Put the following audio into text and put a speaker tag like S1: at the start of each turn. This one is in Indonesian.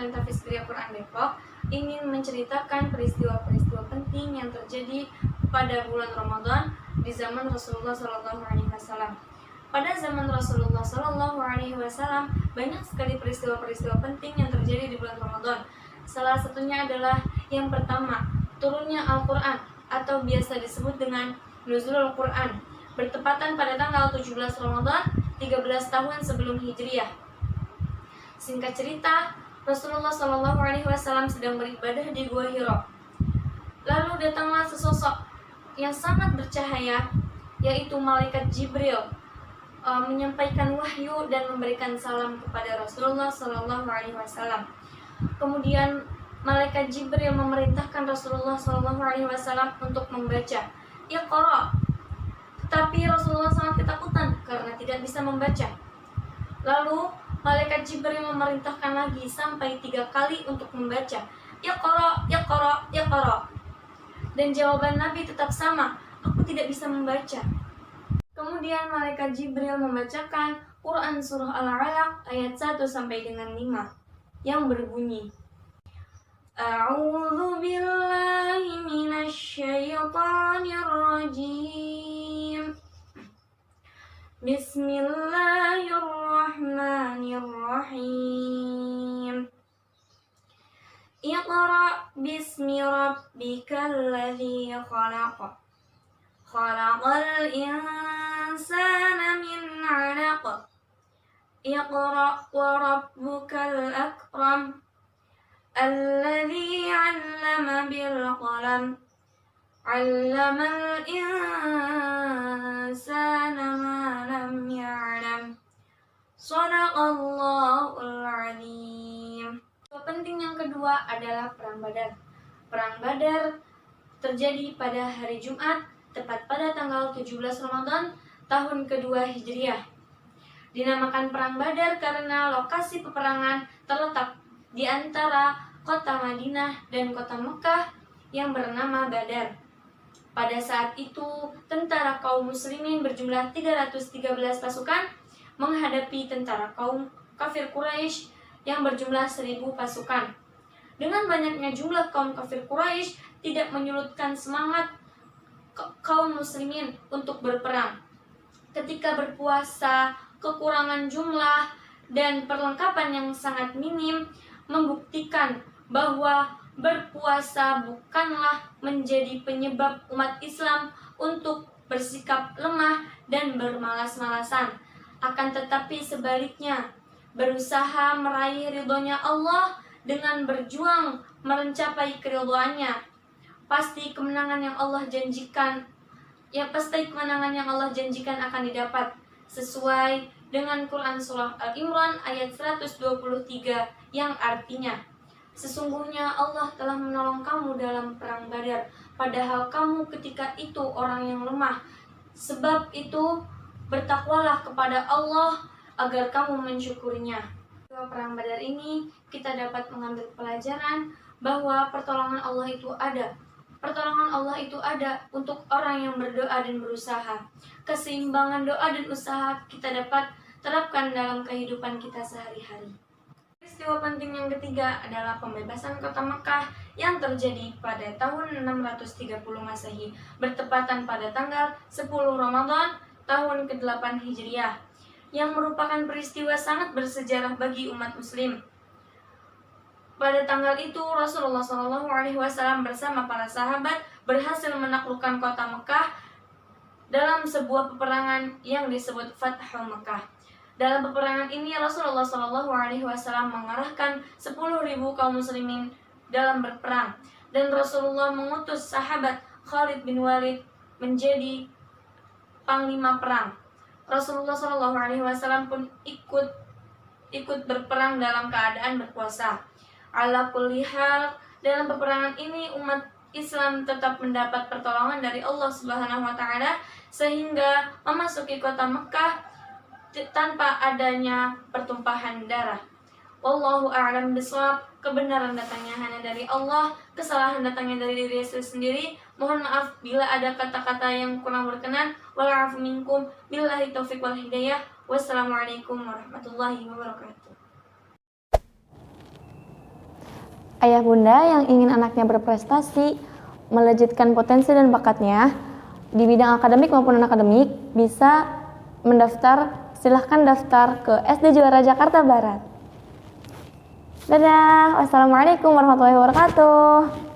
S1: Pesantren Tahfiz Kriya Quran Depok ingin menceritakan peristiwa-peristiwa penting yang terjadi pada bulan Ramadan di zaman Rasulullah SAW. Pada zaman Rasulullah SAW banyak sekali peristiwa-peristiwa penting yang terjadi di bulan Ramadan. Salah satunya adalah yang pertama, turunnya Al-Quran atau biasa disebut dengan Nuzulul Quran, bertepatan pada tanggal 17 Ramadan 13 tahun sebelum Hijriah. Singkat cerita, Rasulullah SAW sedang beribadah di Gua Hira. Lalu datanglah sesosok yang sangat bercahaya, yaitu Malaikat Jibril, menyampaikan wahyu dan memberikan salam kepada Rasulullah SAW. Kemudian Malaikat Jibril memerintahkan Rasulullah SAW untuk membaca Iqra. Tetapi Rasulullah sangat ketakutan karena tidak bisa membaca. Lalu Malaikat Jibril memerintahkan lagi sampai 3 kali untuk membaca Iqra, Iqra, Iqra. Dan jawaban Nabi tetap sama, aku tidak bisa membaca. Kemudian Malaikat Jibril membacakan Quran Surah Al-Alaq ayat 1 sampai dengan 5 yang berbunyi, A'udzu billahi minasy syaithanir rajim. Bismillahirrahmanirrahim. Iqra bismi rabbikal ladzi khalaq. Khalaqal insana min 'alaq. Iqra wa rabbukal akram. Alladzi 'allama bil qalam. 'Allamal insana ma lam ya'lam. Shadaqallahul 'azim. Penting yang kedua adalah Perang Badar. Perang Badar terjadi pada hari Jumat, tepat pada tanggal 17 Ramadan tahun kedua Hijriah. Dinamakan Perang Badar karena lokasi peperangan terletak di antara kota Madinah dan kota Mekah yang bernama Badar. Pada saat itu, tentara kaum muslimin berjumlah 313 pasukan menghadapi tentara kaum kafir Quraisy yang berjumlah 1000 pasukan. Dengan banyaknya jumlah kaum kafir Quraisy tidak menyurutkan semangat kaum muslimin untuk berperang. Ketika berpuasa, kekurangan jumlah dan perlengkapan yang sangat minim membuktikan bahwa berpuasa bukanlah menjadi penyebab umat Islam untuk bersikap lemah dan bermalas-malasan. Akan tetapi sebaliknya, berusaha meraih ridhonya Allah dengan berjuang mencapai keridhoannya. Pasti kemenangan yang Allah janjikan akan didapat sesuai dengan Quran Surah Al-Imran ayat 123 yang artinya, sesungguhnya Allah telah menolong kamu dalam perang Badar, padahal kamu ketika itu orang yang lemah. Sebab itu bertakwalah kepada Allah agar kamu mensyukurinya. Di perang Badar ini kita dapat mengambil pelajaran bahwa pertolongan Allah itu ada. Pertolongan Allah itu ada untuk orang yang berdoa dan berusaha. Keseimbangan doa dan usaha kita dapat terapkan dalam kehidupan kita sehari-hari. Peristiwa penting yang ketiga adalah pembebasan kota Mekah yang terjadi pada tahun 630 Masehi, bertepatan pada tanggal 10 Ramadan tahun ke-8 Hijriah, yang merupakan peristiwa sangat bersejarah bagi umat muslim. Pada tanggal itu Rasulullah SAW bersama para sahabat berhasil menaklukkan kota Mekah dalam sebuah peperangan yang disebut Fathu Mekah. Dalam peperangan ini Rasulullah SAW mengarahkan 10.000 kaum muslimin dalam berperang, dan Rasulullah mengutus sahabat Khalid bin Walid menjadi panglima perang. Rasulullah SAW pun ikut berperang dalam keadaan berpuasa. Ala kulli hal, dalam peperangan ini umat Islam tetap mendapat pertolongan dari Allah Subhanahu wa taala sehingga memasuki kota Mekah tanpa adanya pertumpahan darah. Wallahu a'lam bishawab. Kebenaran datangnya hanya dari Allah, kesalahan datangnya dari diri sendiri. Mohon maaf bila ada kata-kata yang kurang berkenan. Wal 'afu minkum. Billahi taufiq wal hidayah. Wassalamualaikum warahmatullahi wabarakatuh.
S2: Ayah bunda yang ingin anaknya berprestasi, melejitkan potensi dan bakatnya di bidang akademik maupun non-akademik, bisa mendaftar, silahkan daftar ke SD Juara Jakarta Barat. Dadah, wassalamualaikum warahmatullahi wabarakatuh.